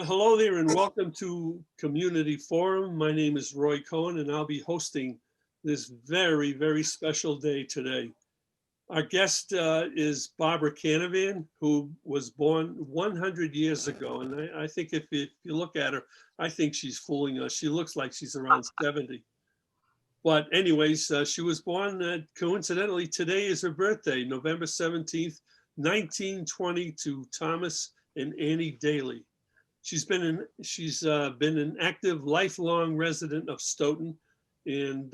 Well, hello there and welcome to Community Forum. My name is Roy Cohen and I'll be hosting this very, very special day today. Our guest is Barbara Canavan, who was born 100 years ago. And I think if you look at her, I think she's fooling us. She looks like she's around 70. But anyways, she was born, coincidentally, today is her birthday, November 17th, 1920, to Thomas and Annie Daly. She's been an active, lifelong resident of Stoughton, and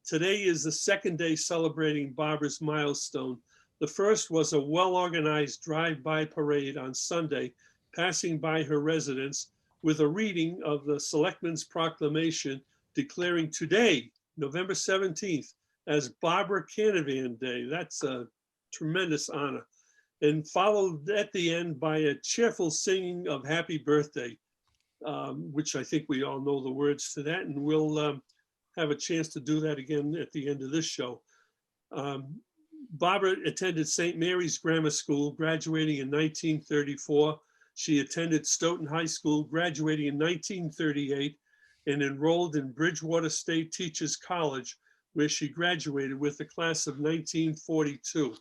today is the second day celebrating Barbara's milestone. The first was a well-organized drive-by parade on Sunday, passing by her residence with a reading of the Selectmen's proclamation declaring today, November 17th, as Barbara Canavan Day. That's a tremendous honor. And followed at the end by a cheerful singing of Happy Birthday, which I think we all know the words to that, and we'll have a chance to do that again at the end of this show. Barbara attended St. Mary's Grammar School, graduating in 1934. She attended Stoughton High School, graduating in 1938, and enrolled in Bridgewater State Teachers College, where she graduated with the class of 1942.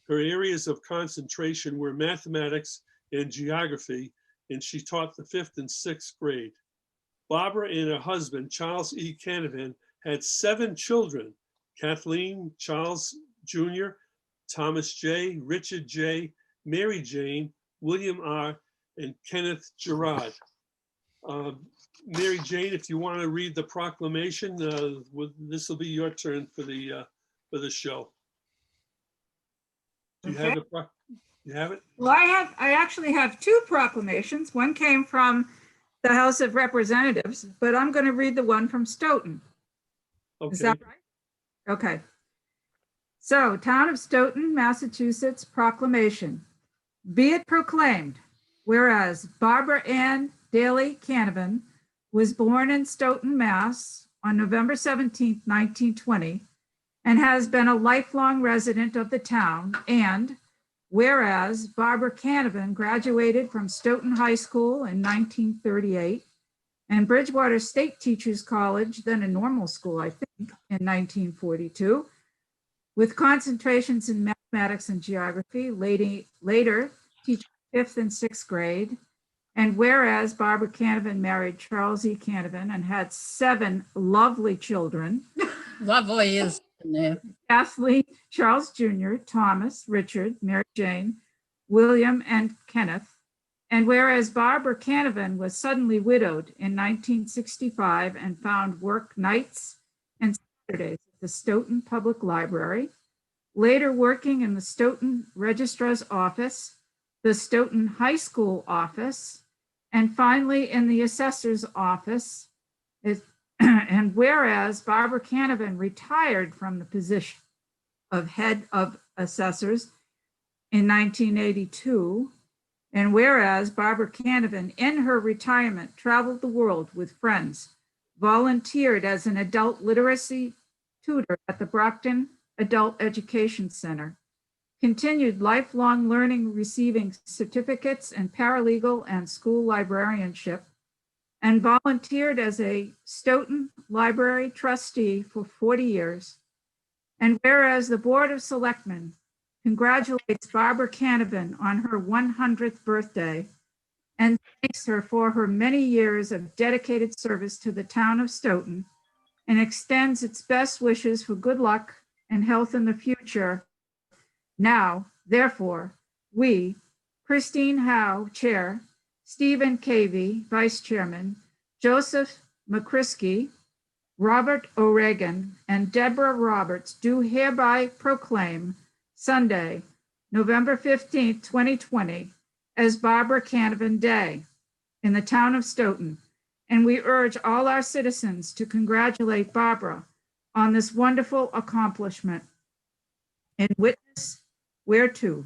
Her areas of concentration were mathematics and geography, and she taught the 5th and 6th grade. Barbara and her husband, Charles E. Canavan, had 7 children: Kathleen, Charles Jr., Thomas J., Richard J., Mary Jane, William R., and Kenneth Gerard. Mary Jane, if you want to read the proclamation, this will be your turn for the show. Do you have it? You have it? Well, I actually have 2 proclamations. One came from the House of Representatives, but I'm going to read the one from Stoughton. Okay. Is that right? Okay. So, Town of Stoughton, Massachusetts proclamation. Be it proclaimed, whereas Barbara Ann Daly Canavan was born in Stoughton, Mass. On November 17, 1920, and has been a lifelong resident of the town, and whereas Barbara Canavan graduated from Stoughton High School in 1938 and Bridgewater State Teachers College, then a normal school, I think, in 1942, with concentrations in mathematics and geography, later teaching 5th and 6th grade, and whereas Barbara Canavan married Charles E. Canavan and had 7 lovely children. Lovely is Kathleen, Charles Jr., Thomas, Richard, Mary Jane, William, and Kenneth. And whereas Barbara Canavan was suddenly widowed in 1965 and found work nights and Saturdays at the Stoughton Public Library, later working in the Stoughton Registrar's Office, the Stoughton High School office, and finally in the Assessor's Office, and whereas Barbara Canavan retired from the position of head of assessors in 1982, and whereas Barbara Canavan in her retirement traveled the world with friends, volunteered as an adult literacy tutor at the Brockton Adult Education Center, continued lifelong learning, receiving certificates in paralegal and school librarianship, and volunteered as a Stoughton Library trustee for 40 years. And whereas the Board of Selectmen congratulates Barbara Canavan on her 100th birthday and thanks her for her many years of dedicated service to the town of Stoughton and extends its best wishes for good luck and health in the future. Now, therefore, we, Christine Howe, Chair, Stephen Cavey, Vice Chairman, Joseph McCrisky, Robert O'Regan, and Deborah Roberts do hereby proclaim Sunday, November 15, 2020, as Barbara Canavan Day in the town of Stoughton. And we urge all our citizens to congratulate Barbara on this wonderful accomplishment. In witness whereto,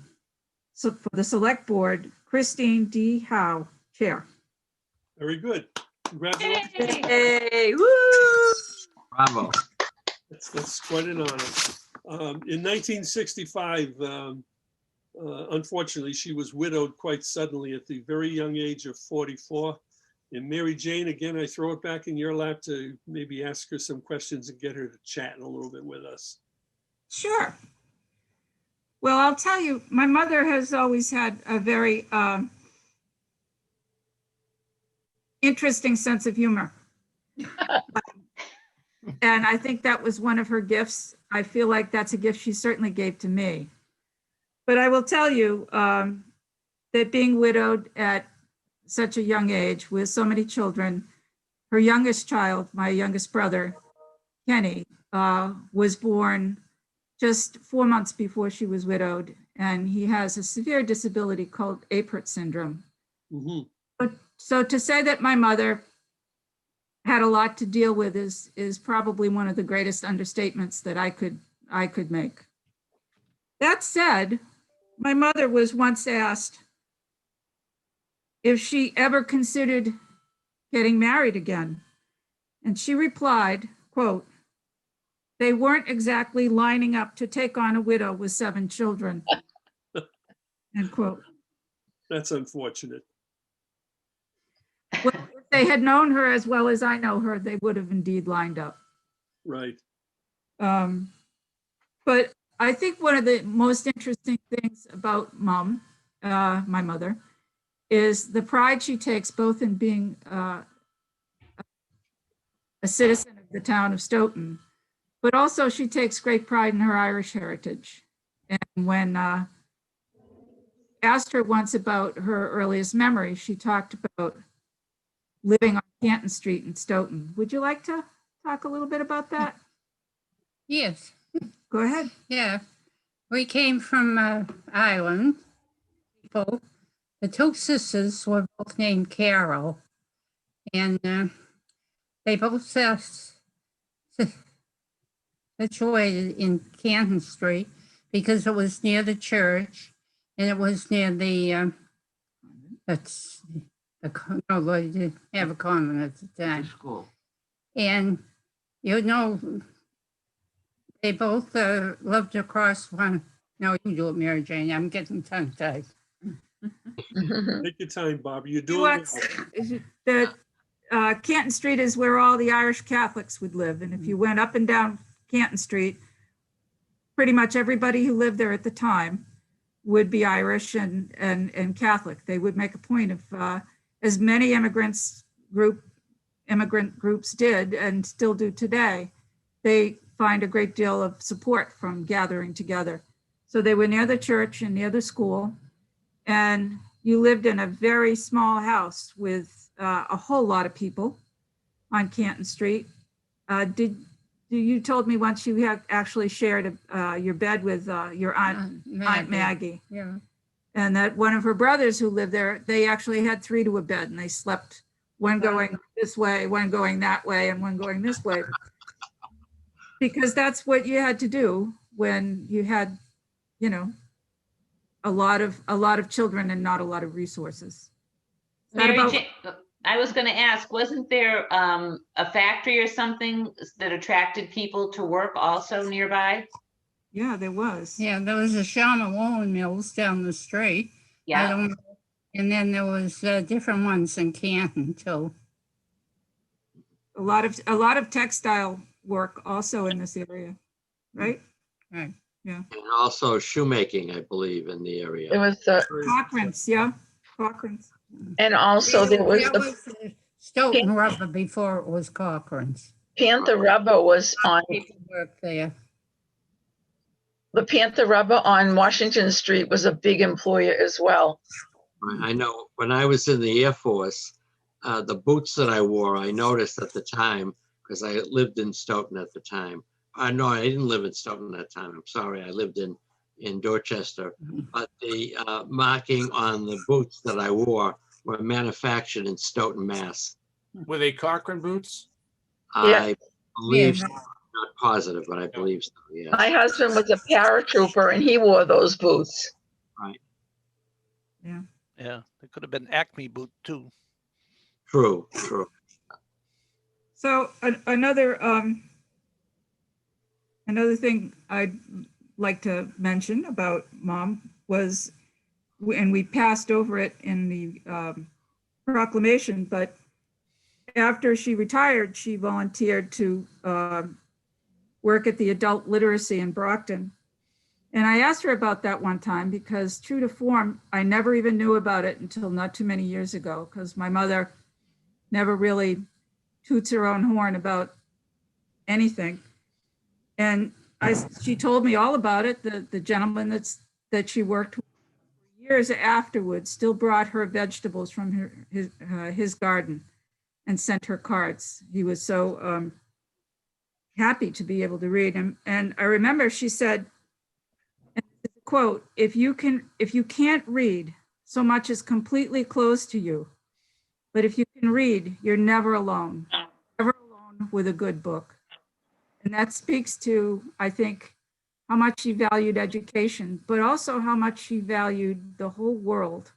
so for the Select Board, Christine D. Howe, Chair. Very good. Congratulations. Hey, woo! Bravo. That's quite an honor. In 1965, Unfortunately, she was widowed quite suddenly at the very young age of 44. And Mary Jane, again, I throw it back in your lap to maybe ask her some questions and get her to chat a little bit with us. Sure. Well, I'll tell you, my mother has always had a very interesting sense of humor. And I think that was one of her gifts. I feel like that's a gift she certainly gave to me. But I will tell you that being widowed at such a young age with so many children, her youngest child, my youngest brother, Kenny, was born just 4 months before she was widowed, and he has a severe disability called Apert syndrome. Mm-hmm. So to say that my mother had a lot to deal with is probably one of the greatest understatements that I could make. That said, my mother was once asked if she ever considered getting married again, and she replied, quote, "They weren't exactly lining up to take on a widow with 7 children." End quote. That's unfortunate. Well, if they had known her as well as I know her, they would have indeed lined up. Right. But I think one of the most interesting things about Mom, my mother, is the pride she takes both in being a citizen of the town of Stoughton, but also she takes great pride in her Irish heritage. And when asked her once about her earliest memory, she talked about living on Canton Street in Stoughton. Would you like to talk a little bit about that? Yes, Go ahead. yeah. We came from Ireland. People, the 2 sisters were both named Carol, and they both situated in Canton Street because it was near the church and it was near the no, they didn't have a convent at the time. School. And you know, they both lived across one. No, you do it, Mary Jane. I'm getting tongue-tied. Take your time, Barbara. You're You doing want- well. that Canton Street is where all the Irish Catholics would live. And if you went up and down Canton Street, pretty much everybody who lived there at the time would be Irish and Catholic. They would make a point of, as many immigrant groups did and still do today, they find a great deal of support from gathering together. So they were near the church and near the school, and you lived in a very small house with a whole lot of people on Canton Street. You told me once you had actually shared your bed with your Aunt Maggie. Yeah. And that one of her brothers who lived there, they actually had 3 to a bed, and they slept one going this way, one going that way, and one going this way. Because that's what you had to do when you had, you know, a lot of children and not a lot of resources. I was going to ask, wasn't there a factory or something that attracted people to work also nearby? Yeah, there was. Yeah, there was a Shaman Woolen Mills down the street. Yeah. And then there was different ones in Canton too. A lot of textile work also in this area, right? Right. Yeah. And also shoemaking, I believe, in the area. It was Cochran's, yeah, Cochran's. and also there was That the was Stoughton Rubber before it was Cochran's. Panther Rubber was on People worked there. the Panther Rubber on Washington Street was a big employer as well. I know when I was in the Air Force, the boots that I wore, I noticed at the time, because I lived in Stoughton at the time. No, I didn't live in Stoughton at that time. I'm sorry. I lived in Dorchester. But the marking on the boots that I wore were manufactured in Stoughton, Mass. Were they Cochrane boots? I believe, Yeah. so. Not positive, but I believe so, yeah. My husband was a paratrooper and he wore those boots. Yeah. Yeah, they could have been Acme boot too. True. So another thing I'd like to mention about Mom was, and we passed over it in the proclamation, but after she retired, she volunteered to work at the adult literacy in Brockton. And I asked her about that one time because true to form, I never even knew about it until not too many years ago, because my mother never really toots her own horn about anything. And she told me all about it. The gentleman that she worked with for years afterwards still brought her vegetables from his garden and sent her cards. He was so happy to be able to read him. And I remember she said, quote, if you can't read, so much is completely closed to you. But if you can read, you're never alone, never alone with a good book. And that speaks to, I think, how much she valued education, but also how much she valued the whole world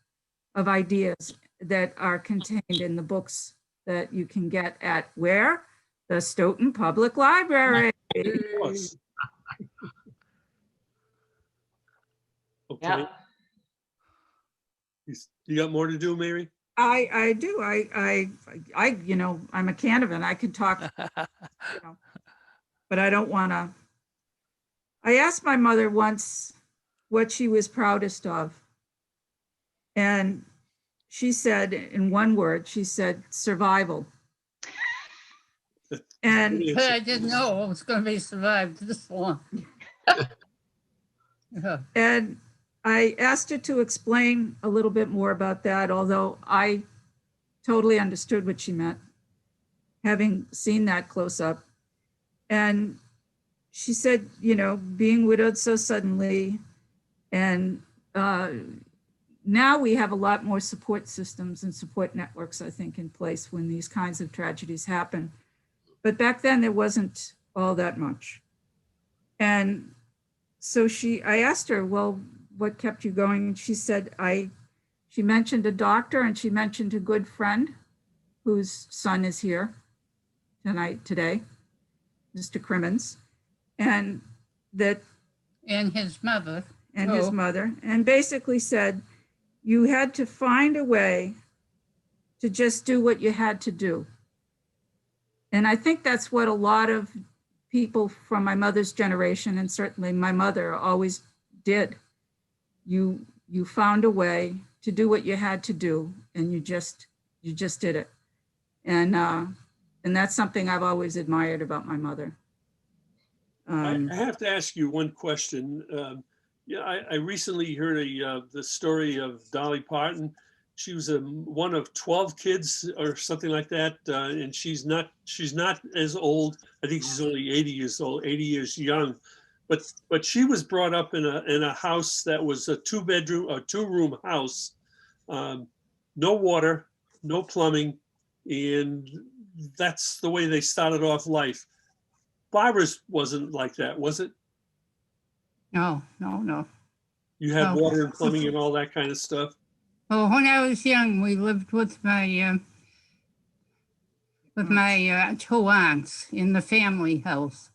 of ideas that are contained in the books that you can get at where? The Stoughton Public Library. Yes. Okay. Yeah. You got more to do, Mary? I do. You know, I'm a Canavan. I can talk, you know, but I don't want to. I asked my mother once what she was proudest of. And she said, in one word, she said, survival. And But I didn't know it was going to be survived this long. Yeah. And I asked her to explain a little bit more about that, although I totally understood what she meant, having seen that close up. And she said, you know, being widowed so suddenly, and now we have a lot more support systems and support networks, I think, in place when these kinds of tragedies happen. But back then there wasn't all that much. And so I asked her, well, what kept you going? And she said, she mentioned a doctor and she mentioned a good friend whose son is here today, Mr. Crimmins, and that. And his mother. And his mother, and basically said, you had to find a way to just do what you had to do. And I think that's what a lot of people from my mother's generation, and certainly my mother, always did. You found a way to do what you had to do, and you just did it. And that's something I've always admired about my mother. I have to ask you one question. Yeah, I recently heard the story of Dolly Parton. She was one of 12 kids or something like that, and she's not as old. I think she's only 80 years old, 80 years young, but she was brought up in a house that was a two-room house, no water, no plumbing, and that's the way they started off life. Barbara's wasn't like that, was it? No. You had No. water and plumbing and all that kind of stuff. Well, when I was young, we lived with my two aunts in the family house,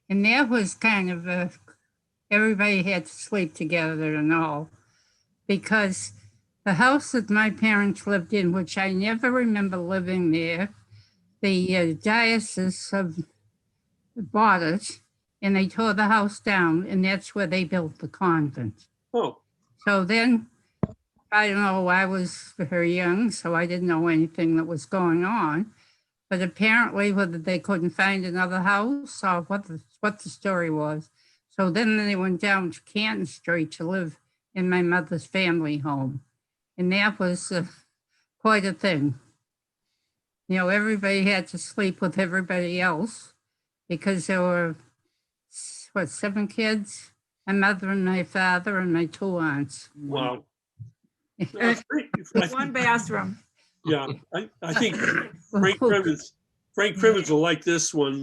and that was kind of everybody had to sleep together and all, because the house that my parents lived in, which I never remember living there, the diocese bought it, and they tore the house down, and that's where they built the convent. Oh, So then, I don't know, I was very young, so I didn't know anything that was going on. But apparently, whether they couldn't find another house or what the story was. So then they went down to Canton Street to live in my mother's family home. And that was quite a thing. You know, everybody had to sleep with everybody else because there were, 7 kids? My mother and my father and my 2 aunts. wow. One bathroom. Yeah, I think Frank Crimmins will like this one,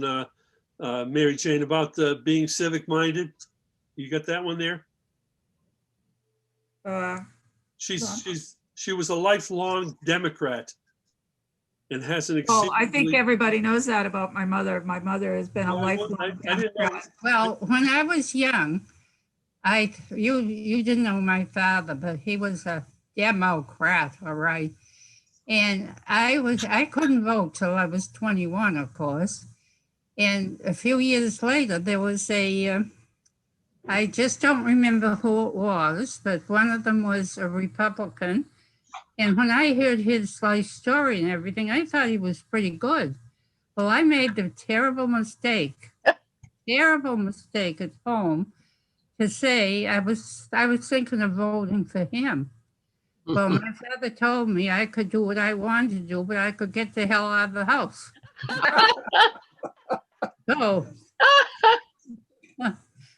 Mary Jane, about being civic minded. You got that one there? She was a lifelong Democrat and has an Oh, I think everybody knows that about my mother. My mother has been a lifelong I didn't know. Democrat. Well, when I was young, You didn't know my father, but he was a Democrat, all right. And I couldn't vote till I was 21, of course. And a few years later, there was I just don't remember who it was, but one of them was a Republican. And when I heard his life story and everything, I thought he was pretty good. Well, I made the terrible mistake at home to say I was thinking of voting for him. Well, my father told me I could do what I wanted to do, but I could get the hell out of the house. So,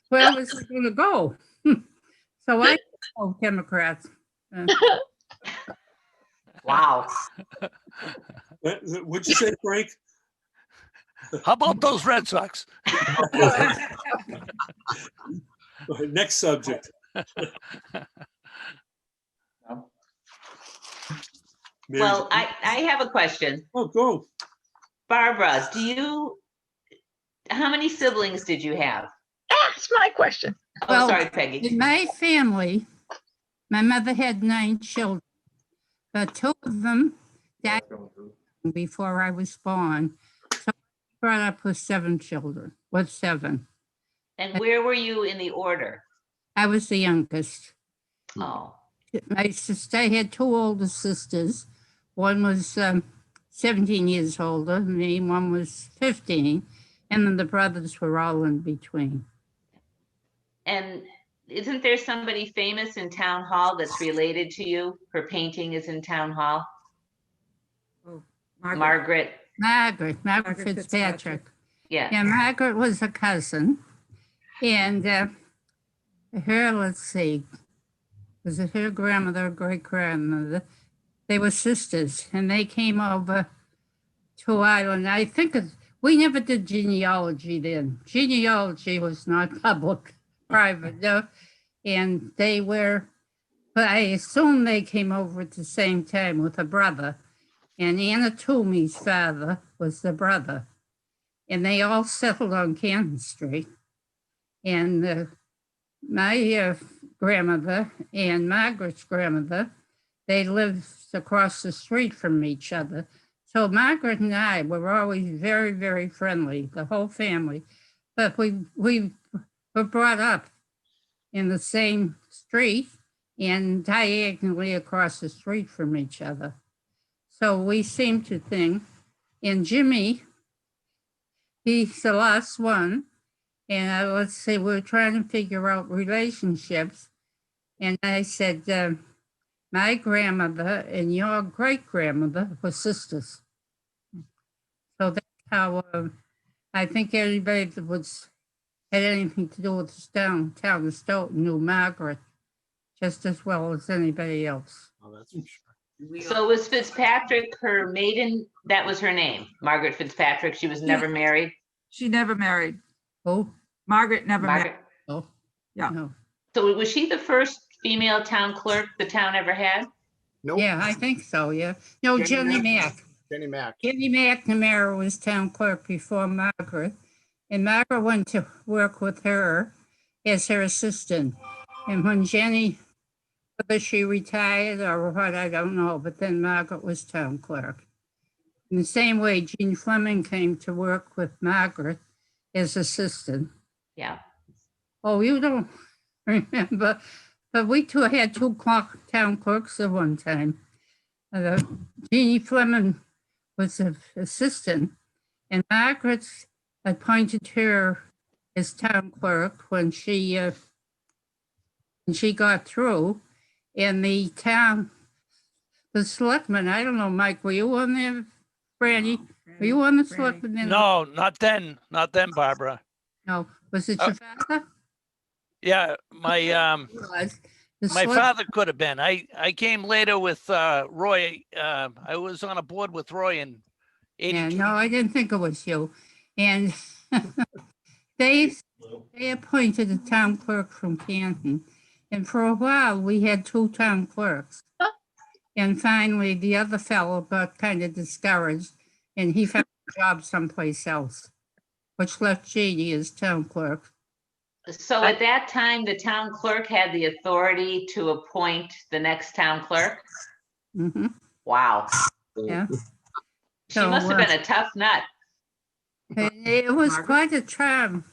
where was I going to go? So I voted Democrats. Wow. What'd you say, Frank? How about those Red Sox? Next subject. Mary Well, Jo- I have a question. Oh, go. Barbara, how many siblings did you have? That's my question. Oh, Well, sorry, Peggy. In my family, my mother had 9 children, but 2 of them died before I was born. So I brought up with 7 children, with 7. And where were you in the order? I was the youngest. Oh, My sister, I had 2 older sisters. One was 17 years older than me, one was 15, and then the brothers were all in between. and isn't there somebody famous in Town Hall that's related to you? Her painting is in Town Hall. Margaret. Margaret Fitzpatrick. Yeah. Yeah, Margaret was a cousin. And let's see, was it her grandmother or great grandmother? They were sisters, and they came over to Ireland. I think we never did genealogy then. Genealogy was not public, private, no. And but I assume they came over at the same time with a brother. And Anna Toomey's father was the brother. And they all settled on Canton Street. And my grandmother and Margaret's grandmother, they lived across the street from each other. So Margaret and I were always very, very friendly, the whole family. But we were brought up in the same street and diagonally across the street from each other. So we seem to think, and Jimmy, he's the last one. And let's say we're trying to figure out relationships. And I said, my grandmother and your great grandmother were sisters. So that's how I think anybody that had anything to do with the town of Stoughton knew Margaret just as well as anybody else. Oh, that's for sure. So was Fitzpatrick her maiden? That was her name, Margaret Fitzpatrick. She was never married. She never married. Oh, Margaret never married. Margaret. oh, Yeah. no. So was she the first female town clerk the town ever had? Nope. Yeah, I think so, yeah. No, Jenny Mack. Jenny Mack. Jenny McNamara was town clerk before Margaret, and Margaret went to work with her as her assistant. And when Jenny, whether she retired or what, I don't know, but then Margaret was town clerk. In the same way, Jean Fleming came to work with Margaret as assistant. Yeah. Oh, you don't remember, but we had 2 town clerks at one time. Jeannie Fleming was an assistant, and Margaret appointed her as town clerk when she got through. And the selectmen, I don't know, Mike, were you on there? Brandy, were you on the selectmen then? No, not then, Barbara. No, was it your father? Yeah, my It was. The my select- father could have been. I came later with Roy. I was on a board with Roy in Yeah, 82. no, I didn't think it was you. And they appointed a town clerk from Canton. And for a while, we had 2 town clerks. And finally, the other fellow got kind of discouraged, and he found a job someplace else, which left Jeannie as town clerk. So at that time, the town clerk had the authority to appoint the next town clerk? hmm Wow. yeah. She So, must have been a tough nut. it was Margaret? quite a charm.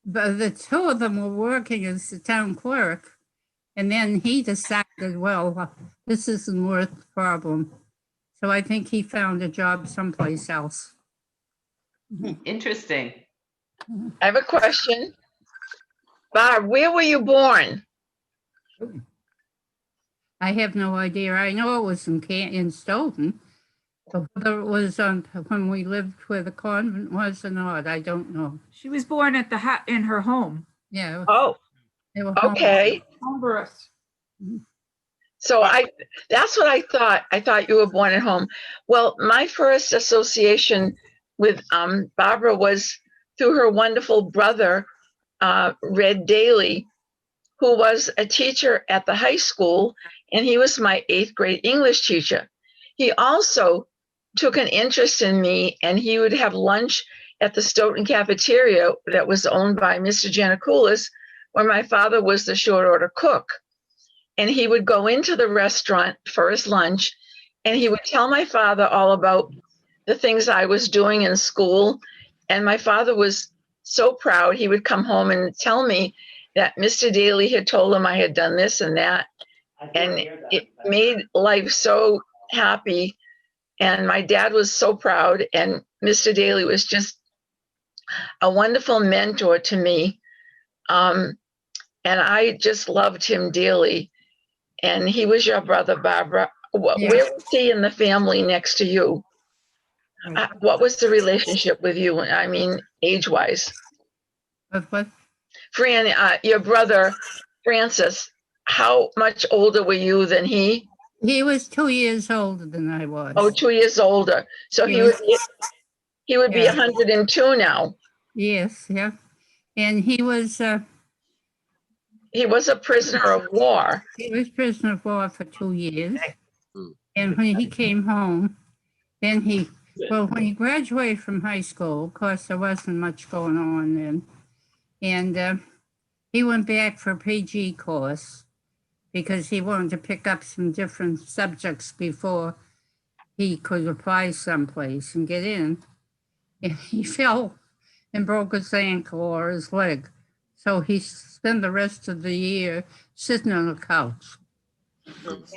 But the two of them were working as the town clerk. And then he decided, well, this isn't worth the problem. So I think he found a job someplace else. Interesting. I have a question. Barb, where were you born? I have no idea. I know it was in Stoughton, but whether it was when we lived where the convent was or not, I don't know. She was born at in her home. Yeah, Oh, they were home. okay. Home birth. So that's what I thought. I thought you were born at home. Well, my first association with Barbara was through her wonderful brother, Red Daly, who was a teacher at the high school, and he was my 8th grade English teacher. He also took an interest in me, and he would have lunch at the Stoughton cafeteria that was owned by Mr. Janakoulis, where my father was the short order cook. And he would go into the restaurant for his lunch, and he would tell my father all about the things I was doing in school. And my father was so proud. He would come home and tell me that Mr. Daly had told him I had done this and that. And it made life so happy. And my dad was so proud. And Mr. Daly was just a wonderful mentor to me. And I just loved him dearly. And he was your brother, Barbara. Yeah. Where was he in the family next to you? What was the relationship with you? I mean, age-wise. What? Fran, your brother, Francis, how much older were you than he? He was 2 years older than I was. Oh, 2 years older. So he Yes. would be Yeah. 102 now. Yes, yeah. And he was He was a prisoner of war. prisoner of war for 2 years. Hmm. And when he came home, then when he graduated from high school, of course, there wasn't much going on then. And he went back for a PG course because he wanted to pick up some different subjects before he could apply someplace and get in. And he fell and broke his ankle or his leg. So he spent the rest of the year sitting on the couch.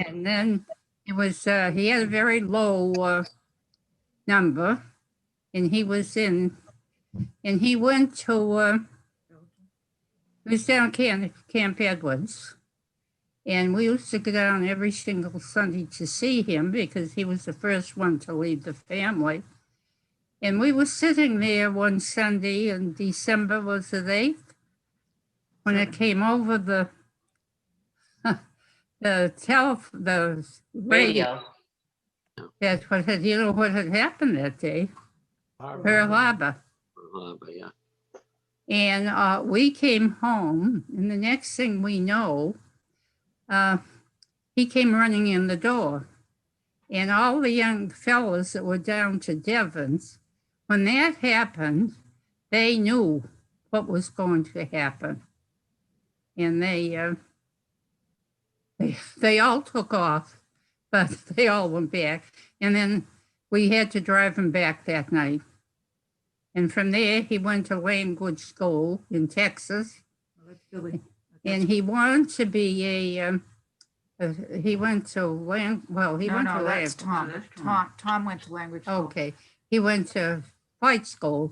And then it was, he had a very low number, and he was in, and he went to, he was down Camp Edwards. And we used to go down every single Sunday to see him because he was the first one to leave the family. And we were sitting there one Sunday in December, was it 8th? When it came over the radio. That's what had, you know what had happened that day? Pearl Harbor. Yeah. And we came home, and the next thing we know, he came running in the door. And all the young fellows that were down to Devon's, when that happened, they knew what was going to happen. And they all took off, but they all went back. And then we had to drive him back that night. And from there, he went to language school in Texas. And he wanted to be he went to That's Tom. Tom went to language school. Okay. He went to flight school.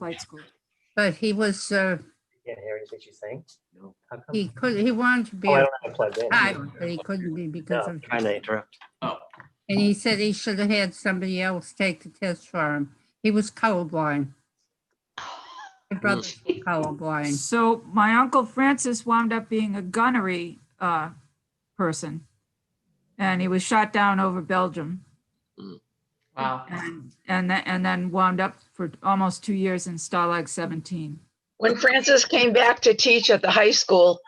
But he was, Can't hear anything she's saying? No. How come? he wanted to be Oh, I a don't have it plugged in. pilot, but he couldn't be because No, of, trying to interrupt. and he said he should have had somebody else take the test for him. He was colorblind. My brother's colorblind. So my Uncle Francis wound up being a gunnery person. And he was shot down over Belgium. Wow. And then wound up for almost 2 years in Stalag 17. When Francis came back to teach at the high school,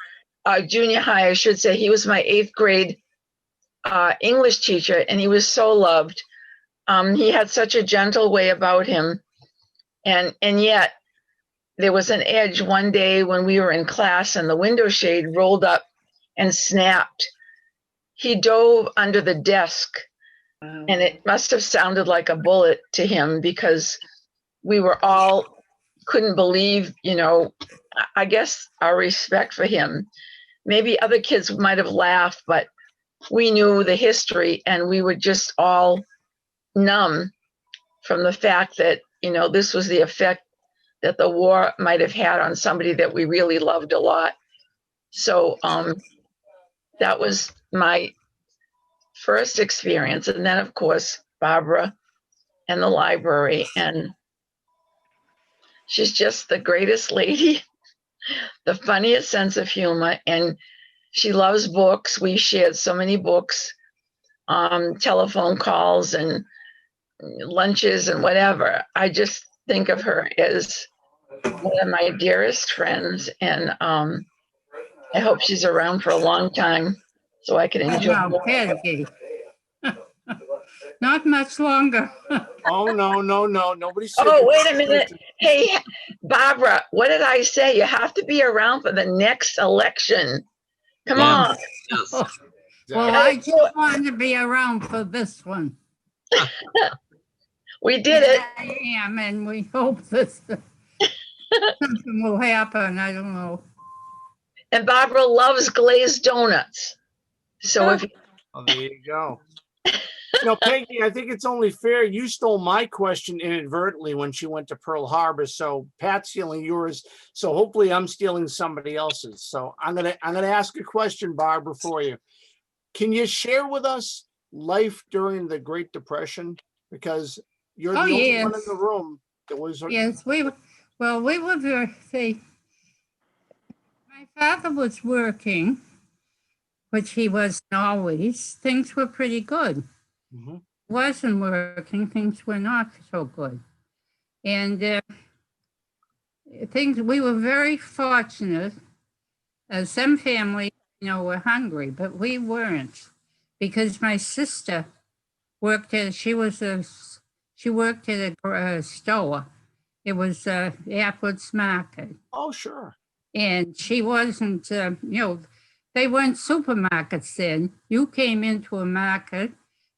junior high, I should say, he was my 8th grade English teacher, and he was so loved. He had such a gentle way about him. And yet, there was an edge one day when we were in class and the window shade rolled up and snapped. He dove under the desk, and it must have sounded like a bullet to him because we were all couldn't believe, I guess our respect for him. Maybe other kids might have laughed, but we knew the history and we were just all numb from the fact that, this was the effect that the war might have had on somebody that we really loved a lot. So that was my first experience. And then, of course, Barbara and the library. And she's just the greatest lady, the funniest sense of humor. And she loves books. We shared so many books, telephone calls and lunches and whatever. I just think of her as one of my dearest friends. And I hope she's around for a long time so I can enjoy No, more. Peggy. Not much longer. Oh, no, nobody said. Oh, wait a minute. Hey, Barbara, what did I say? You have to be around for the next election. Come Yes. on. Yes. Well, I just wanted to be around for this one. We did it. I am, and we hope that something will happen. I don't know. And Barbara loves glazed donuts. So if Oh, there you go. Peggy, I think it's only fair. You stole my question inadvertently when she went to Pearl Harbor. So Pat's stealing yours. So hopefully I'm stealing somebody else's. So I'm gonna ask a question, Barbara, for you. Can you share with us life during the Great Depression? Because you're the only one in the room that was. Yes, we were very. My father was working, which he wasn't always. Things were pretty good. Mm-hmm. Wasn't working, things were not so good. And we were very fortunate. Some families, were hungry, but we weren't, because my sister worked at a store. It was Atwood's Market. Oh, sure. And she wasn't, they weren't supermarkets then. You came into a market,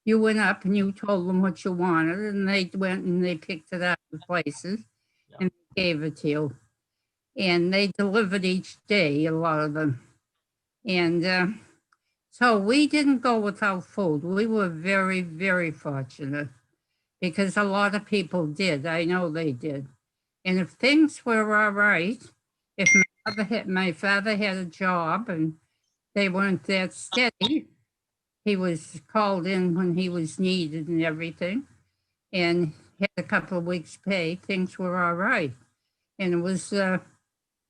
you went up and you told them what you wanted, and they went and they picked it up in places and gave it to you. And they delivered each day, a lot of them. And so we didn't go without food. We were very, very fortunate because a lot of people did. I know they did. And if things were all right, if my father had a job and they weren't that steady, he was called in when he was needed and everything, and had a couple of weeks' pay, things were all right. And it was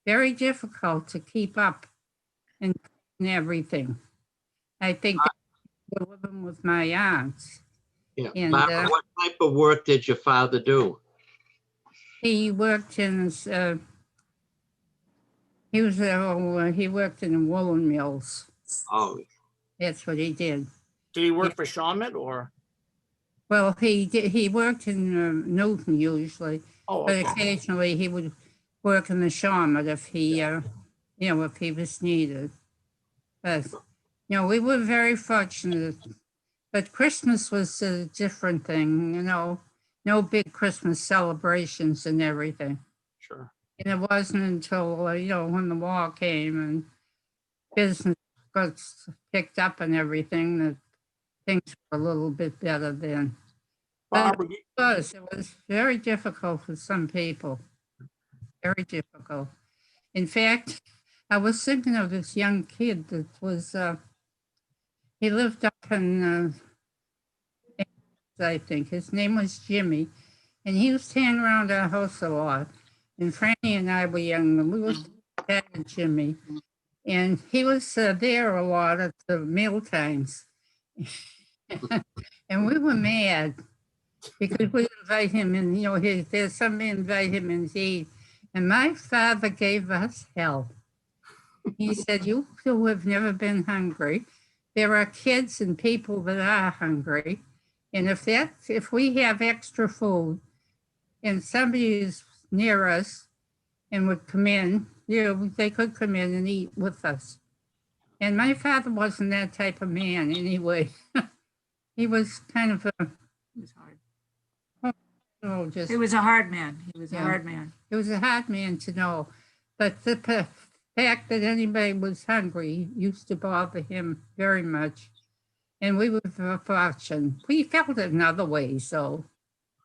very difficult to keep up and everything. I think they were living with my aunts. Yeah. And Barbara, what type of work did your father do? he worked in he worked in woolen mills. Oh, That's what he did. Did he work for Shawmut or? Well, he worked in Newton usually, Oh, but okay. occasionally he would work in the Shawmut if he, if he was needed. But, we were very fortunate. But Christmas was a different thing, no big Christmas celebrations and everything. Sure. And it wasn't until, when the war came and business got picked up and everything that things were a little bit better then. Barbara, But it was very difficult for some people. Very difficult. In fact, I was thinking of this young kid that was, he lived up in, I think, his name was Jimmy, and he was hanging around our house a lot. And Franny and I were young, and we were dad and Jimmy. And he was there a lot at the meal times. And we were mad because we invite him in, there's somebody invite him in to eat. And my father gave us hell. He said, you who have never been hungry, there are kids and people that are hungry. And if we have extra food and somebody is near us and would come in. They could come in and eat with us. And my father wasn't that type of man anyway. He was kind of a, It was hard. just He was a hard man. He was a Yeah. hard man. It was a hard man to know, but the fact that anybody was hungry used to bother him very much. And we were fortunate. We felt it in other ways, so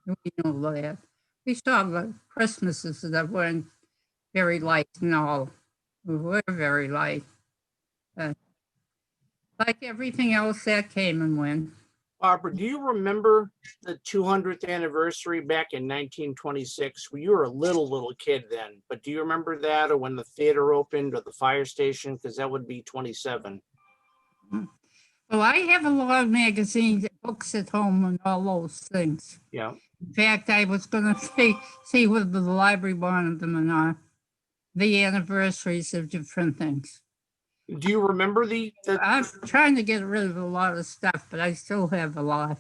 we know that. We saw the Christmases that weren't very light and all. We were very light. Like everything else that came and went. Barbara, do you remember the 200th anniversary back in 1926? Well, you were a little kid then, but do you remember that, or when the theater opened or the fire station? Because that would be 27. Well, I have a lot of magazines and books at home and all those things. Yeah. In fact, I was going to see whether the library wanted them or not. The anniversaries of different things. Do you remember I'm trying to get rid of a lot of stuff, but I still have a lot.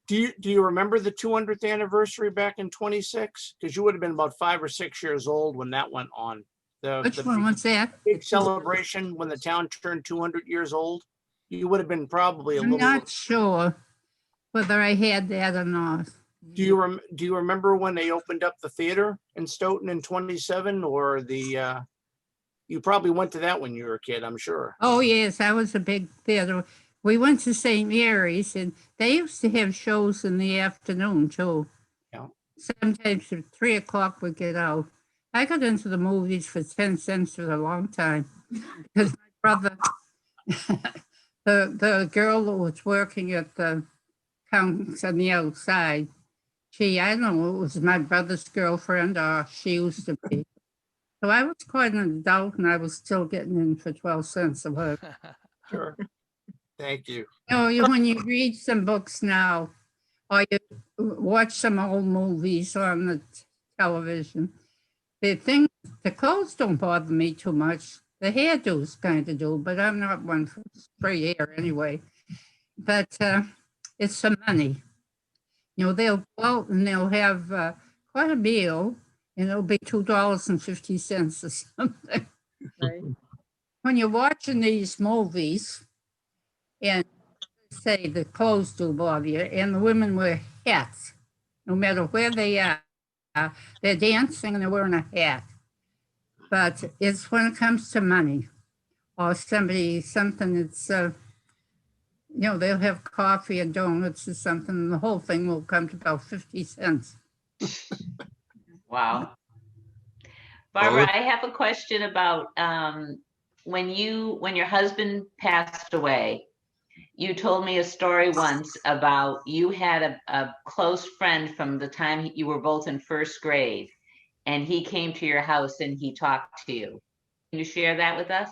do you remember the 200th anniversary back in 26? Because you would have been about 5 or 6 years old when that went on. Which one was that? Big celebration when the town turned 200 years old. You would have been probably a I'm little. not sure whether I had that or not. Do you remember when they opened up the theater in Stoughton in 27, or the? You probably went to that when you were a kid, I'm sure. Oh, yes, I was a big theater. We went to St. Mary's, and they used to have shows in the afternoon, too. Yeah. Sometimes at 3 o'clock we'd get out. I got into the movies for 10 cents for a long time because my brother, the girl that was working at the counter on the outside, I don't know, it was my brother's girlfriend, or she used to be. So I was quite an adult, and I was still getting in for 12 cents a book. Sure. Thank you. When you read some books now, or you watch some old movies on the television, the clothes don't bother me too much. The hairdos kind of do, but I'm not one for spray hair anyway. But it's some money. They'll go out and they'll have quite a meal, and it'll be $2.50 or something. Right. When you're watching these movies, and say the clothes do bother you, and the women wear hats, no matter where they are, they're dancing and they're wearing a hat. But it's when it comes to money, or something that's, they'll have coffee and donuts or something, and the whole thing will come to about 50 cents. Wow. Barbara, I have a question about when your husband passed away. You told me a story once about you had a close friend from the time you were both in first grade, and he came to your house and he talked to you. Can you share that with us?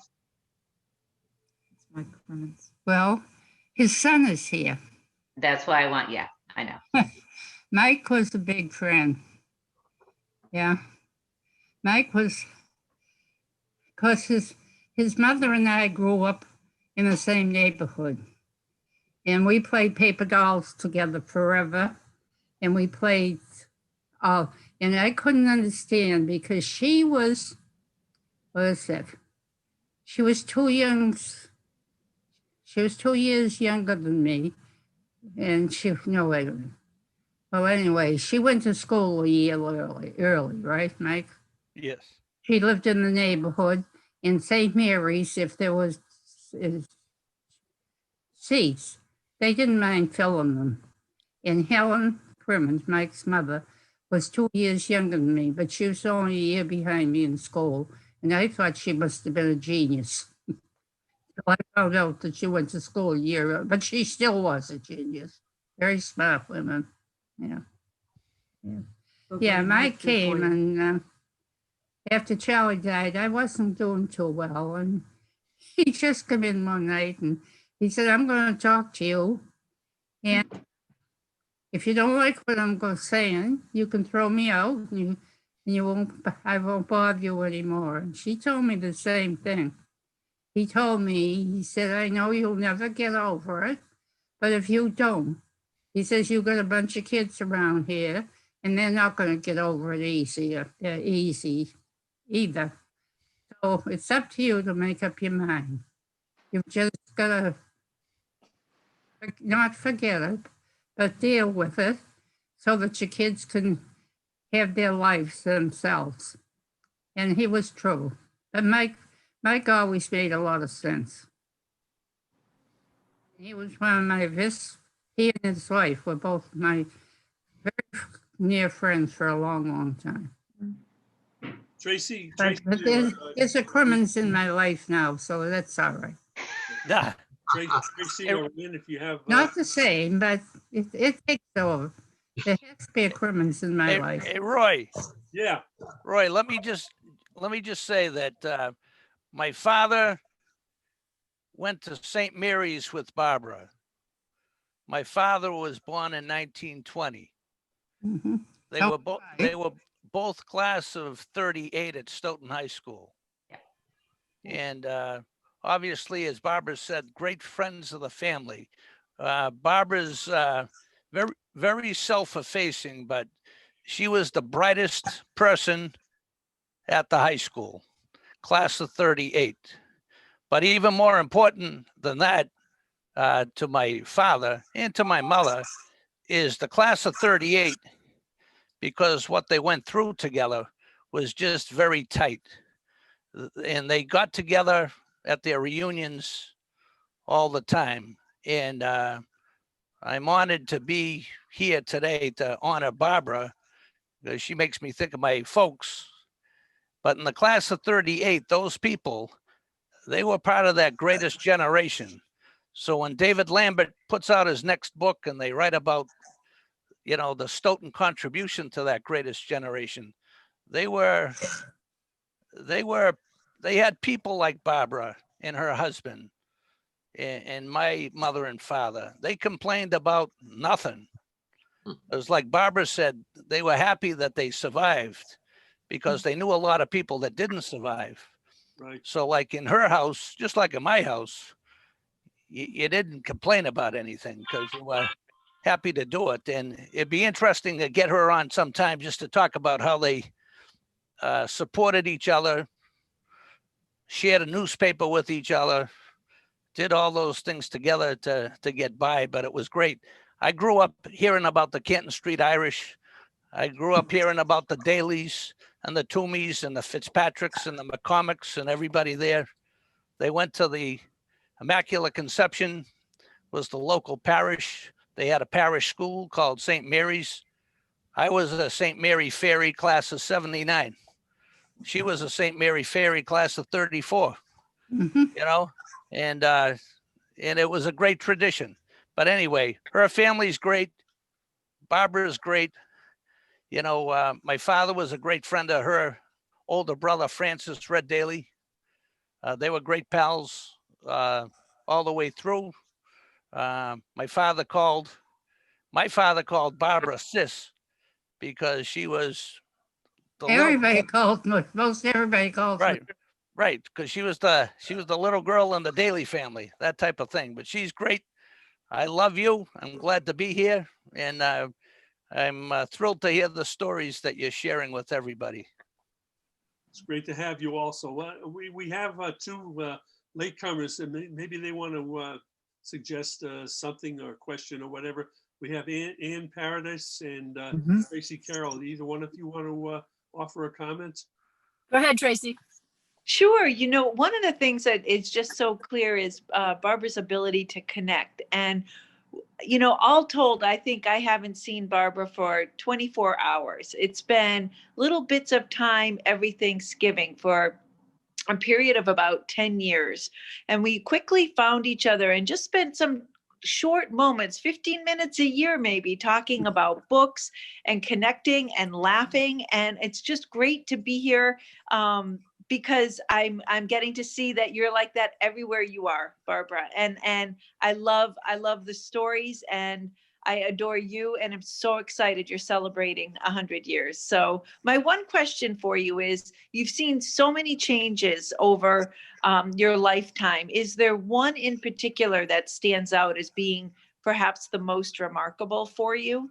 Mike Clemens. Well, his son is here. That's why I want, yeah, I know. Mike was a big friend. Yeah. Mike was, because his mother and I grew up in the same neighborhood. And we played paper dolls together forever. And we played, and I couldn't understand because she was, what is it? She was 2 young. She was 2 years younger than me. And well, anyway, she went to school a year early, right, Mike? Yes. She lived in the neighborhood in St. Mary's. If there was seats, they didn't mind filling them. And Helen Crimmins, Mike's mother, was 2 years younger than me, but she was only a year behind me in school. And I thought she must have been a genius. So I found out that she went to school a year, but she still was a genius. Very smart woman. Yeah. Yeah, Mike came, and after Charlie died, I wasn't doing too well. And he just came in one night and he said, I'm going to talk to you. And if you don't like what I'm saying, you can throw me out and I won't bother you anymore. And she told me the same thing. He told me, he said, I know you'll never get over it, but if you don't, he says, you've got a bunch of kids around here and they're not going to get over it easy either. So it's up to you to make up your mind. You've just got to not forget it, but deal with it so that your kids can have their lives themselves. And he was true. But Mike always made a lot of sense. He was one of my he and his wife were both my very near friends for a long, long time. Tracy, But there's a Crimmins in my life now, so that's all right. Nah, Tracy or Lynn, if you have. Not the same, but it takes over. There has to be a Crimmins in my life. hey, Roy, Yeah, Roy, let me just say that my father went to St. Mary's with Barbara. My father was born in 1920. Mhm. They were both class of 38 at Stoughton High School. And obviously, as Barbara said, great friends of the family. Barbara's very, very self-effacing, but she was the brightest person at the high school, class of 38. But even more important than that, to my father and to my mother, is the class of 38, because what they went through together was just very tight. And they got together at their reunions all the time. And I'm honored to be here today to honor Barbara, because she makes me think of my folks. But in the class of 38, those people, they were part of that greatest generation. So when David Lambert puts out his next book and they write about, the Stoughton contribution to that greatest generation, they had people like Barbara and her husband and my mother and father. They complained about nothing. It was like Barbara said, they were happy that they survived because they knew a lot of people that didn't survive. right. So like in her house, just like in my house, you didn't complain about anything because you were happy to do it. And it'd be interesting to get her on sometime just to talk about how they supported each other, shared a newspaper with each other, did all those things together to get by, but it was great. I grew up hearing about the Canton Street Irish. I grew up hearing about the Dailies and the Toomeys and the Fitzpatricks and the McCormicks and everybody there. They went to the Immaculate Conception, was the local parish. They had a parish school called St. Mary's. I was a St. Mary Fairy class of 79. She was a St. Mary Fairy class of 34, and it was a great tradition. But anyway, her family's great. Barbara's great. My father was a great friend of her older brother, Francis Red Daly. They were great pals all the way through. My father called Barbara Sis because she was Most everybody calls me. Right, because she was the little girl in the Daly family, that type of thing. But she's great. I love you. I'm glad to be here, and I'm thrilled to hear the stories that you're sharing with everybody. It's great to have you also. We have two latecomers, and maybe they want to suggest something or question or whatever. We have Ann Paradise and Tracy Carroll. Either one of you want to offer a comment? Go ahead, Tracy. Sure. One of the things that is just so clear is Barbara's ability to connect. And, all told, I think I haven't seen Barbara for 24 hours. It's been little bits of time every Thanksgiving for a period of about 10 years. And we quickly found each other and just spent some short moments, 15 minutes a year, maybe, talking about books and connecting and laughing. And it's just great to be here. Because I'm getting to see that you're like that everywhere you are, Barbara. And I love the stories, and I adore you, and I'm so excited you're celebrating 100 years. So my one question for you is, you've seen so many changes over your lifetime. Is there one in particular that stands out as being perhaps the most remarkable for you?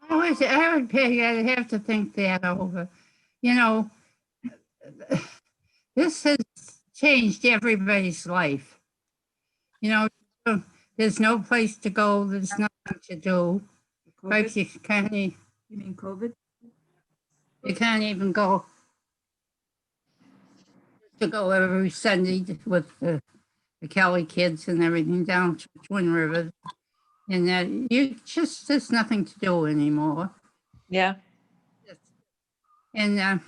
Oh, would pay, I'd have to think that over. You know, this has changed everybody's life. You know, there's no place to go, there's nothing to do. Right, COVID? you You mean COVID? can't even go every Sunday with the Kelly kids and everything down to Twin Rivers. And that there's nothing to do anymore. Yeah. And,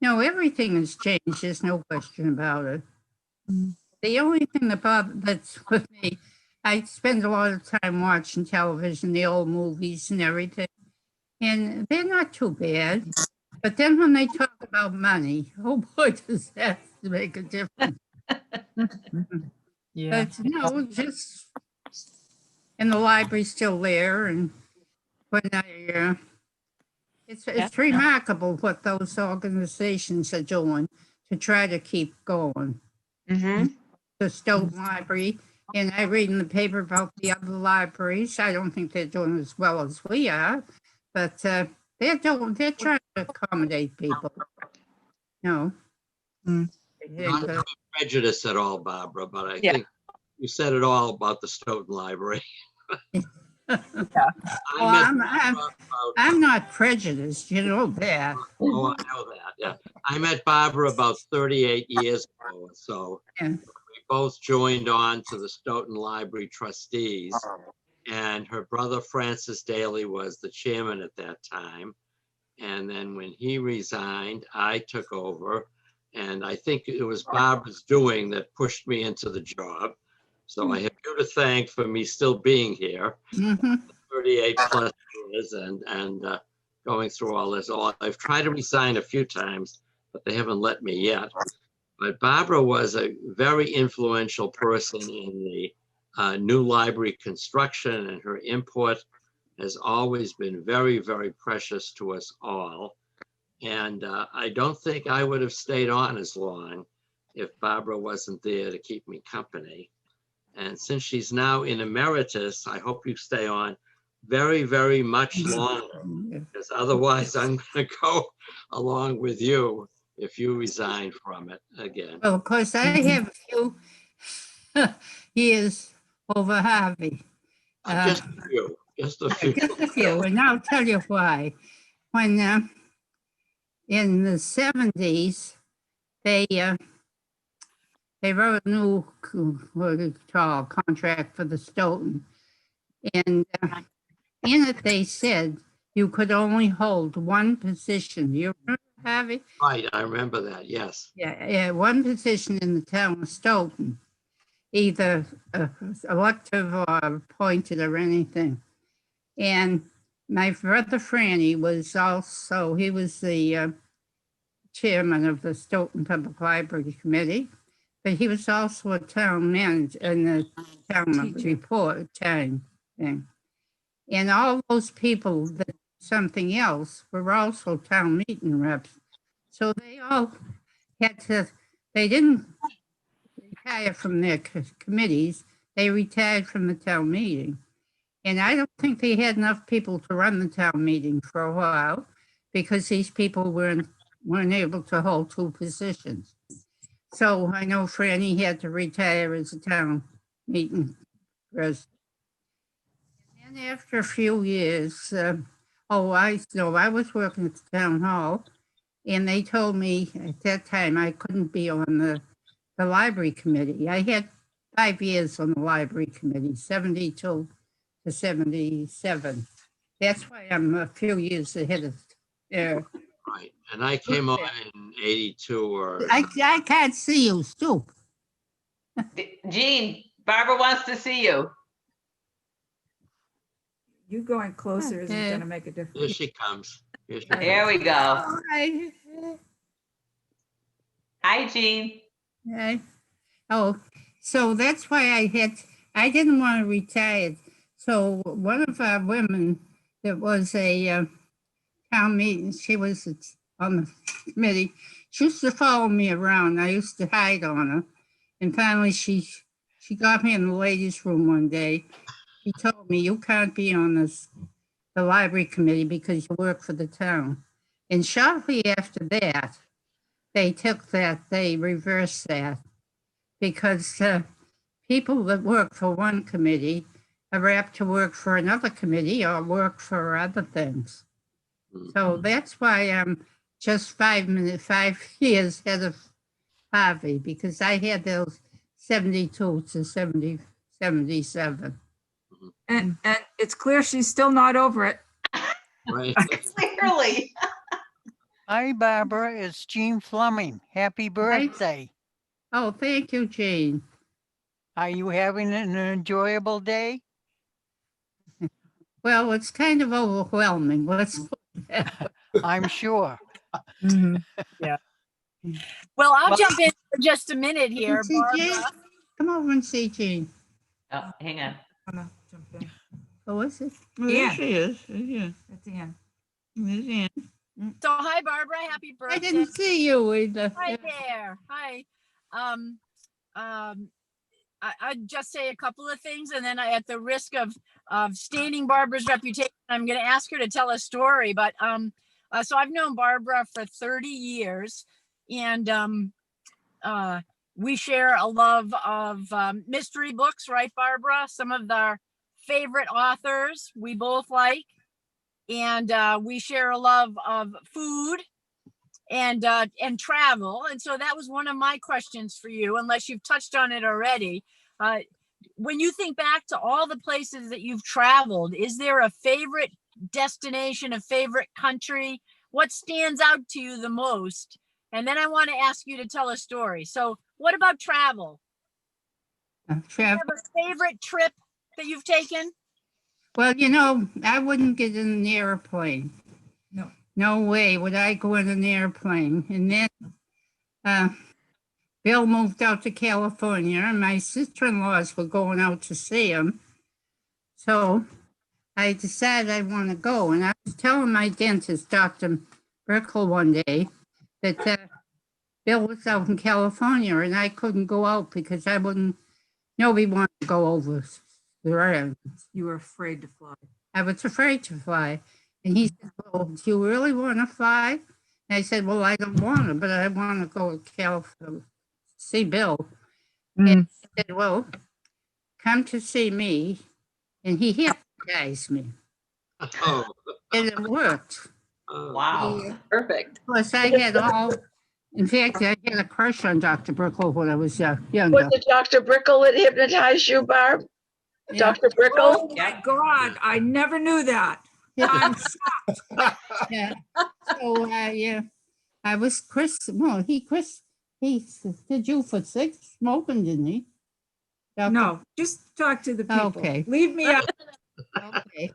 no, everything has changed. There's no question about it. Mm. The only thing that's with me, I spend a lot of time watching television, the old movies and everything. And they're not too bad. But then when they talk about money, oh boy, does that make a difference. Yeah. But no, just, and the library's still there. And when it's remarkable what those organizations are doing to try to keep going. Mm-hmm. The Stoughton Library, and I read in the paper about the other libraries. I don't think they're doing as well as we are, but they're trying to accommodate people. No. Mm. Not to be prejudiced at all, Barbara, but I Yeah. think you said it all about the Stoughton Library. I'm not prejudiced, you know that. Oh, I know that, yeah. I met Barbara about 38 years ago or so. Yeah. We both joined on to the Stoughton Library trustees, and her brother Francis Daly was the chairman at that time. And then when he resigned, I took over, and I think it was Barbara's doing that pushed me into the job. So I have you to thank for me still being here, Mhm. 38 plus years, and going through all this. I've tried to resign a few times, but they haven't let me yet. But Barbara was a very influential person in the new library construction, and her input has always been very, very precious to us all. And I don't think I would have stayed on as long if Barbara wasn't there to keep me company. And since she's now in emeritus, I hope you stay on very, very much longer, because otherwise I'm going to go along with you if you resign from it again. Well, of course, I have a few years over Harvey. Just a few, just a few. Just a few, and I'll tell you why. When in the 70s, they wrote a new contract for the Stoughton, and in it they said you could only hold one position. You remember, Harvey? Right, I remember that, yes. Yeah, one position in the town of Stoughton, either elective or appointed or anything. And my brother Franny was also, he was the chairman of the Stoughton Public Library Committee, but he was also a town manager in the town report time thing. And all those people that did something else were also town meeting reps. So they all had to, they didn't retire from their committees, they retired from the town meeting. And I don't think they had enough people to run the town meeting for a while because these people weren't able to hold two positions. So I know Franny had to retire as a town meeting president. And then after a few years, I was working at the town hall, and they told me at that time I couldn't be on the library committee. I had 5 years on the library committee, 72 to 77. That's why I'm a few years ahead of there. Right, and I came on in 82 or. I can't see you, Stoop. Jean, Barbara wants to see you. You going closer isn't Okay. gonna make a difference. Here she comes. Here she There comes. we go. Hi. Hi, Jean. Hi. Oh, so that's why I didn't want to retire. So one of our women that was a town meeting, she was on the committee. She used to follow me around. I used to hide on her. And finally she got me in the ladies' room one day. She told me, you can't be on this the library committee because you work for the town. And shortly after that, they reversed that because people that work for one committee are apt to work for another committee or work for other things. So that's why I'm just 5 years ahead of Harvey, because I had those 72 to 77. And it's clear she's still not over it. Right. Clearly. Hi, Barbara. It's Jean Fleming. Happy birthday. Oh, thank you, Jean. Are you having an enjoyable day? Well, it's kind of overwhelming. Let's put it that way. I'm sure. Yeah. Well, I'll Well- jump in for just a minute here, See Jean? Barbara. Come over and see Jean. Oh, hang on. I'm gonna jump in. Oh, is it? Yeah. There she is. Yeah. At the end. There's Ann. So hi, Barbara. Happy I birthday. didn't see you either. Hi there. Hi. I'd just say a couple of things, and then at the risk of staining Barbara's reputation, I'm going to ask her to tell a story. But so I've known Barbara for 30 years, and we share a love of mystery books, right, Barbara? Some of our favorite authors we both like, and we share a love of food and travel. And so that was one of my questions for you, unless you've touched on it already. When you think back to all the places that you've traveled, is there a favorite destination, a favorite country? What stands out to you the most? And then I want to ask you to tell a story. So what about travel? Do you have a favorite trip that you've taken? Well, you know, I wouldn't get in an airplane. No. No way would I go in an airplane. And then Bill moved out to California, and my sister-in-laws were going out to see him. So I decided I want to go. And I was telling my dentist, Dr. Brickle, one day that Bill was out in California and I couldn't go out because nobody wanted to go over the road. You were afraid to fly. I was afraid to fly. And he said, well, do you really want to fly? And I said, well, I don't want to, but I want to go to California, see Bill. And he said, well, come to see me. And he hypnotized me. Oh. And it worked. Wow. Perfect. Plus, I had in fact, I had a crush on Dr. Brickle when I was younger. Was it Dr. Brickle that hypnotized you, Barb? Yeah. Dr. Brickle? Oh my God, I never knew that. I'm Yeah. So, yeah, I was he did you for 6 smoking, didn't he? No, just talk to the people. Okay. Leave me out. Okay.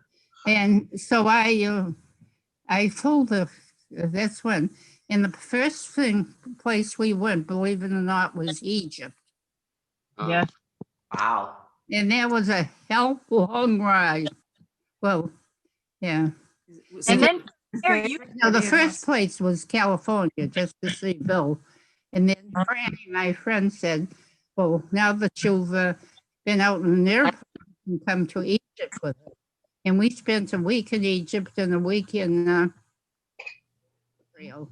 And so I told her, that's when, and the first place we went, believe it or not, was Egypt. Yeah. Wow. And that was a hell long ride. Well, yeah. And then you No, the first place was California, just to see Bill. And then Franny, my friend, said, well, now that you've been out in an airplane, you can come to Egypt with us. And we spent a week in Egypt and a week in Israel.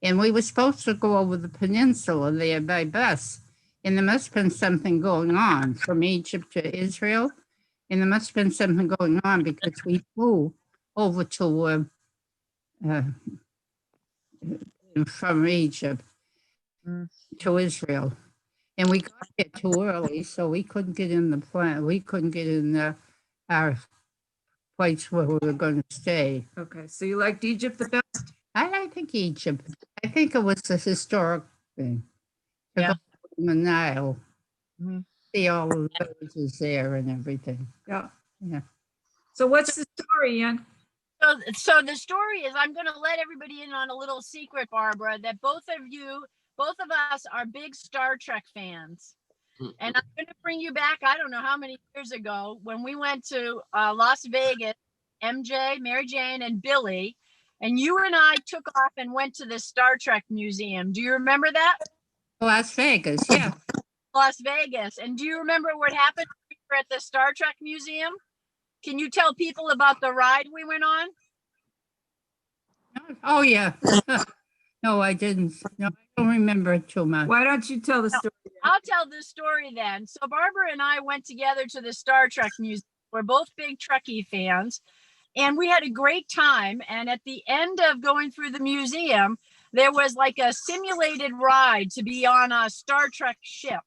And we were supposed to go over the peninsula there by bus. And there must have been something going on from Egypt to Israel. And there must have been something going on because we flew over to from Egypt to Israel. And we got there too early, so we couldn't get in the plane. We couldn't get in our place where we were going to stay. Okay, so you liked Egypt the best? I think Egypt. I think it was a historic thing. To Yeah. go to the Nile, Mhm. see all the villages there and everything. Yeah. Yeah. So what's the story, Ian? So the story is, I'm going to let everybody in on a little secret, Barbara, that both of us are big Star Trek fans. And I'm going to bring you back, I don't know how many years ago, when we went to Las Vegas, MJ, Mary Jane, and Billy, and you and I took off and went to the Star Trek Museum. Do you remember that? Las Vegas, yeah. Las Vegas. And do you remember what happened when we were at the Star Trek Museum? Can you tell people about the ride we went on? Oh, yeah. No, I didn't. No, I don't remember it too much. Why don't you tell the story? I'll tell the story then. So Barbara and I went together to the Star Trek Museum. We're both big Trekkie fans, and we had a great time. And at the end of going through the museum, there was like a simulated ride to be on a Star Trek ship.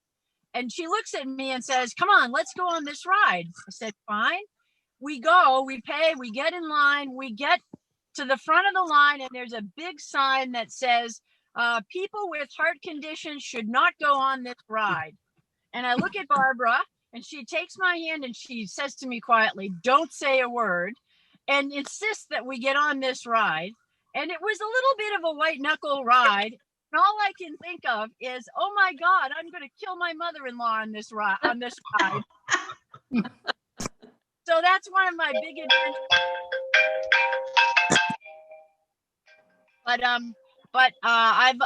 And she looks at me and says, "Come on, let's go on this ride." I said, "Fine." We go, we pay, we get in line, we get to the front of the line, and there's a big sign that says, people with heart conditions should not go on this ride. And I look at Barbara, and she takes my hand and she says to me quietly, "Don't say a word," and insists that we get on this ride. And it was a little bit of a white knuckle ride. And all I can think of is, oh my God, I'm going to kill my mother-in-law on this ride. So that's one of my big adventures. But I've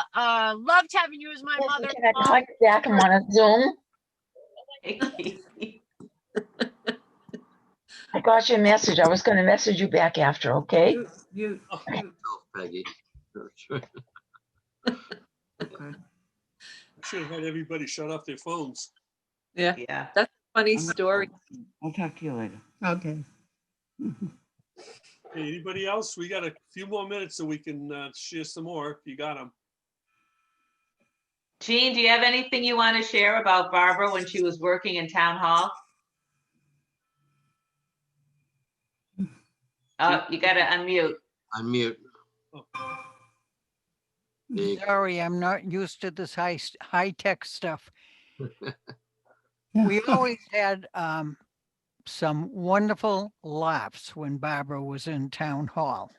loved having you as my mother. Can I call you back? I'm on a Zoom. I got your message. I was going to message you back after, okay? You, Peggy. Should have had everybody shut off their phones. Yeah, Yeah. that's a funny story. I'll talk to you later. Okay. Hey, anybody else? We got a few more minutes so we can share some more if you got them. Jean, do you have anything you want to share about Barbara when she was working in town hall? Oh, you got to unmute. Unmute. There you go. Sorry, I'm not used to this high-tech stuff. We always had some wonderful laughs when Barbara was in town hall.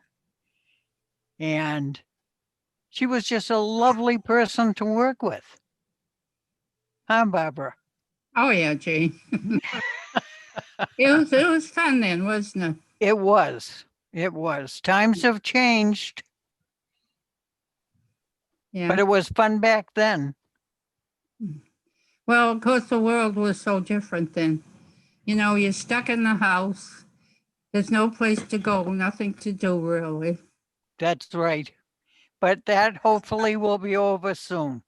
And she was just a lovely person to work with. Huh, Barbara? Oh, yeah, Jane. It was fun then, wasn't it? It was. It was. Times have changed, Yeah. but it was fun back then. Well, of course, the world was so different then. You know, you're stuck in the house. There's no place to go, nothing to do, really. That's right. But that hopefully will be over soon.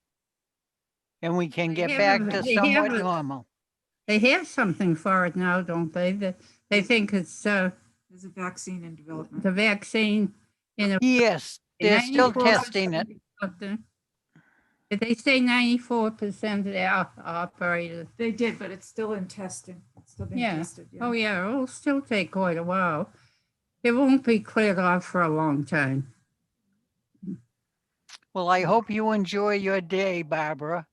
And we can get back to somewhat normal. They have something for it now, don't they? They think it's there's a vaccine in development. the vaccine. Yes, they're still testing it. Did they say 94% operated? They did, but it's still in testing. It's still being tested. Oh, yeah, it'll still take quite a while. It won't be cleared off for a long time. Well, I hope you enjoy your day, Barbara.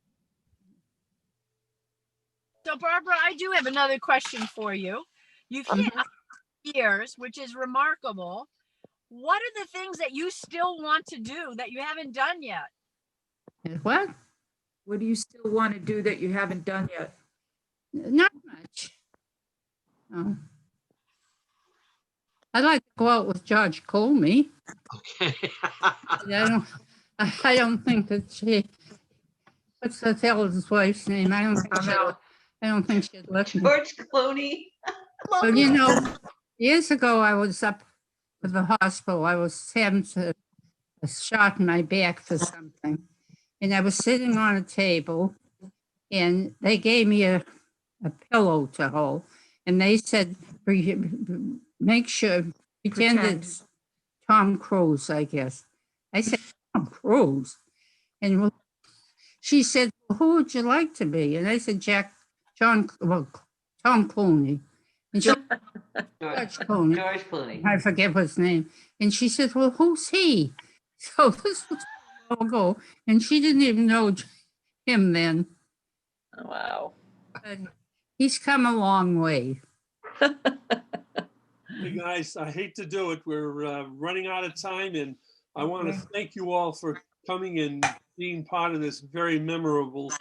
So Barbara, I do have another question for you. You've hit years, which is remarkable. What are the things that you still want to do that you haven't done yet? What? What do you still want to do that you haven't done yet? Not much. No. I'd like to go out with George Clooney. Okay. I don't think that she. What's the hell's wife's name? I don't think she'd listen. George Clooney. But you know, years ago I was up at the hospital. I was having a shot in my back for something, and I was sitting on a table, and they gave me a pillow to hold, and they said, "Make sure pretend it's Tom Cruise." I guess I said Tom Cruise, and she said, "Well, who would you like to be?" And I said, Tom Clooney. And she, George Clooney. George Clooney. I forget his name. And she said, "Well, who's he?" So this was a while ago, and she didn't even know him then. Wow. But he's come a long way. Hey guys, I hate to do it. We're running out of time, and I want to thank you all for coming and being part of this very memorable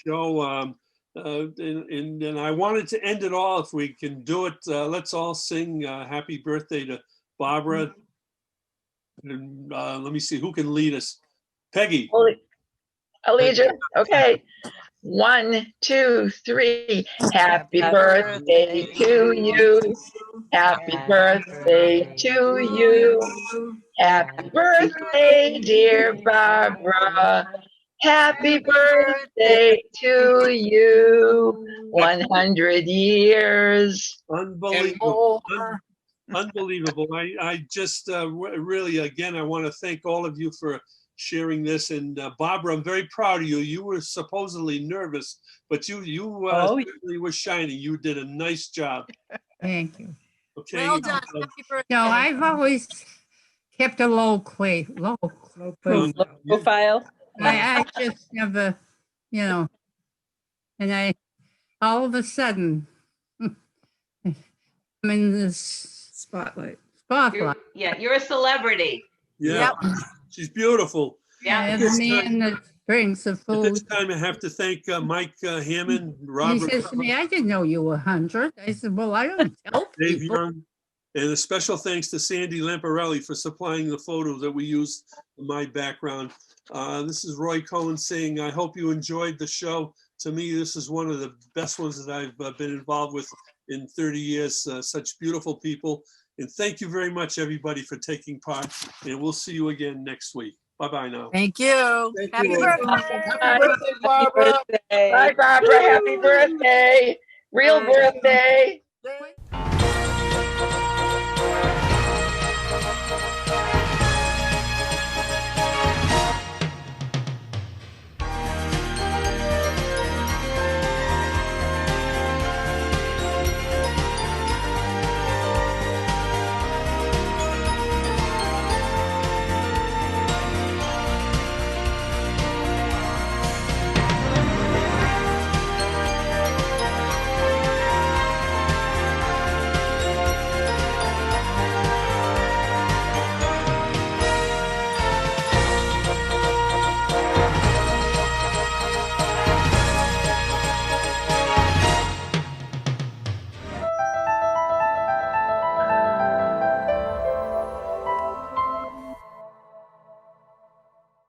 show. And I wanted to end it all, if we can do it. Let's all sing happy birthday to Barbara. And let me see who can lead us. Peggy. Allegiance. Okay. 1, 2, 3. Happy birthday to you. Happy birthday to you. Happy birthday, dear Barbara. Happy birthday to you. 100 years. Unbelievable. more. Unbelievable. I just really, again, I want to thank all of you for sharing this. And Barbara, I'm very proud of you. You were supposedly nervous, but you Oh, certainly were shining. You did a nice job. Thank you. Okay. Well done. Happy birthday. No, I've always kept a low profile. I just never, and I, all of a sudden, I'm in this Spotlight. spotlight. You're a celebrity. Yeah. She's beautiful. Yeah. And the man that brings the At food. this time, I have to thank Mike Hammond, He Robert, says to me, I didn't know you were 100. I said, well, I don't tell Dave people. Young, and a special thanks to Sandy Lamparelli for supplying the photos that we used in my background. This is Roy Cohen saying, I hope you enjoyed the show. To me, this is one of the best ones that I've been involved with in 30 years. Such beautiful people. And thank you very much, everybody, for taking part. And we'll see you again next week. Bye-bye now. Thank you. Thank Happy you. birthday. Happy birthday, Barbara. Bye, Barbara. Happy birthday. Real birthday. Thank